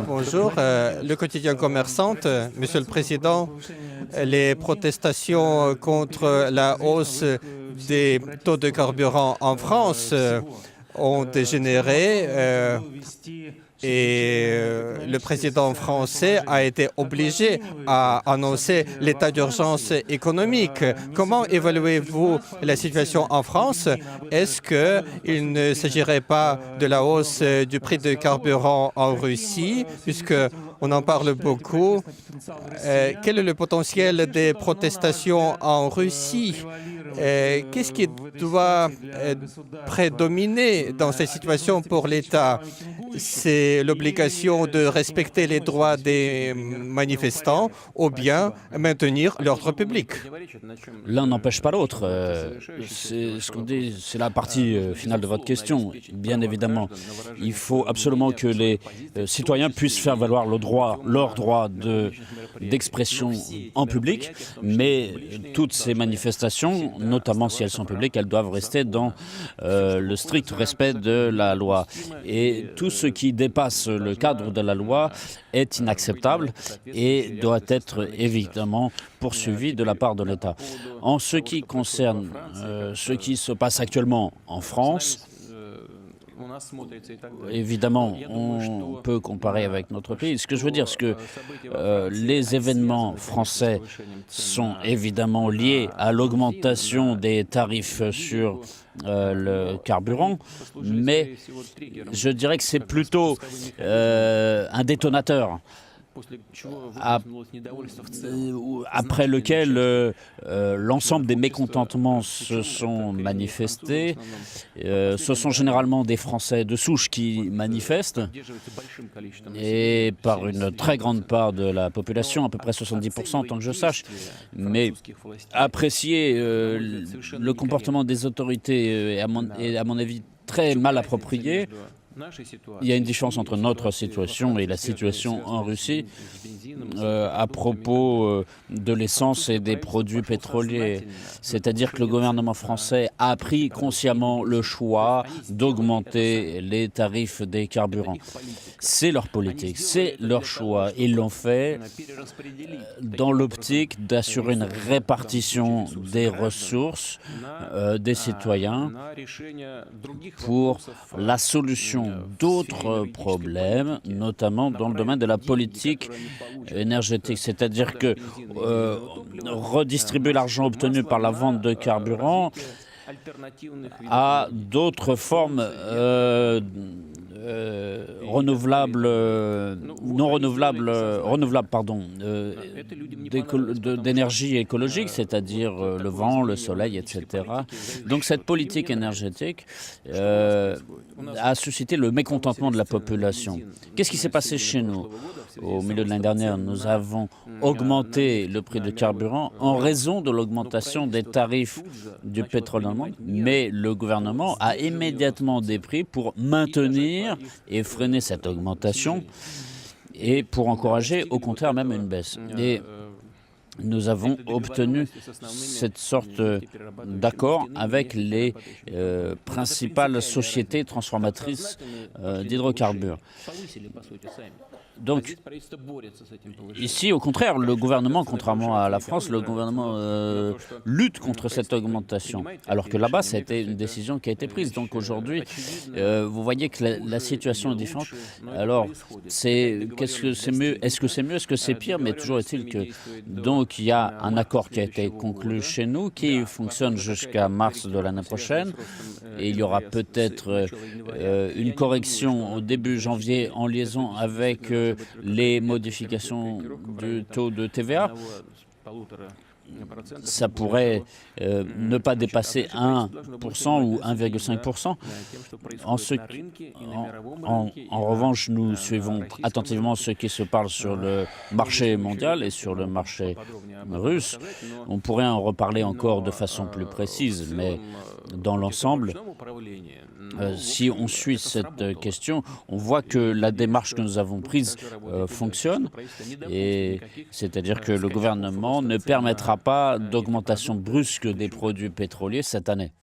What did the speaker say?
Bonjour, le quotidien Commerçante. Monsieur le Président, les protestations contre la hausse des taux de carburant en France ont dégénéré et le président français a été obligé à annoncer l'état d'urgence économique. Comment évaluez-vous la situation en France? Est-ce qu'il ne s'agirait pas de la hausse du prix de carburant en Russie, puisqu'on en parle beaucoup? Quel est le potentiel des protestations en Russie? Qu'est-ce qui doit prédominer dans cette situation pour l'État? C'est l'obligation de respecter les droits des manifestants ou bien maintenir l'ordre public. L'un n'empêche pas l'autre. C'est ce qu'on dit, c'est la partie finale de votre question. Bien évidemment, il faut absolument que les citoyens puissent faire valoir leur droit d'expression en public, mais toutes ces manifestations, notamment si elles sont publiques, elles doivent rester dans le strict respect de la loi. Et tout ce qui dépasse le cadre de la loi est inacceptable et doit être évidemment poursuivi de la part de l'État. En ce qui concerne ce qui se passe actuellement en France, évidemment, on peut comparer avec notre pays. Ce que je veux dire, c'est que les événements français sont évidemment liés à l'augmentation des tarifs sur le carburant, mais je dirais que c'est plutôt un détonateur après lequel l'ensemble des mécontentements se sont manifestés. Ce sont généralement des Français de souche qui manifestent et par une très grande part de la population, à peu près 70% en tant que je sache. Mais apprécier le comportement des autorités est à mon avis très mal approprié. Il y a une différence entre notre situation et la situation en Russie à propos de l'essence et des produits pétroliers. C'est-à-dire que le gouvernement français a pris consciemment le choix d'augmenter les tarifs des carburants. C'est leur politique, c'est leur choix. Ils l'ont fait dans l'optique d'assurer une répartition des ressources des citoyens pour la solution d'autres problèmes, notamment dans le domaine de la politique énergétique. C'est-à-dire que redistribuer l'argent obtenu par la vente de carburant à d'autres formes d'énergie écologique, c'est-à-dire le vent, le soleil, etc. Donc cette politique énergétique a suscité le mécontentement de la population. Qu'est-ce qui s'est passé chez nous? Au milieu de l'année dernière, nous avons augmenté le prix du carburant en raison de l'augmentation des tarifs du pétrole dans le monde, mais le gouvernement a immédiatement des prix pour maintenir et freiner cette augmentation et pour encourager au contraire même une baisse. Et nous avons obtenu cette sorte d'accord avec les principales sociétés transformatrices d'hydrocarbures. Donc, ici, au contraire, le gouvernement, contrairement à la France, le gouvernement lutte contre cette augmentation, alors que là-bas, ça a été une décision qui a été prise. Donc aujourd'hui, vous voyez que la situation est différente. Alors, qu'est-ce que c'est mieux? Est-ce que c'est mieux? Est-ce que c'est pire? Mais toujours est-il que, donc, il y a un accord qui a été conclu chez nous, qui fonctionne jusqu'à mars de l'année prochaine, et il y aura peut-être une correction au début janvier en liaison avec les modifications du taux de TVA. Ça pourrait ne pas dépasser 1% ou 1,5%. En revanche, nous suivons attentivement ce qui se parle sur le marché mondial et sur le marché russe. On pourrait en reparler encore de façon plus précise, mais dans l'ensemble, si on suit cette question, on voit que la démarche que nous avons prise fonctionne, et c'est-à-dire que le gouvernement ne permettra pas d'augmentation brusque des produits pétroliers cette année.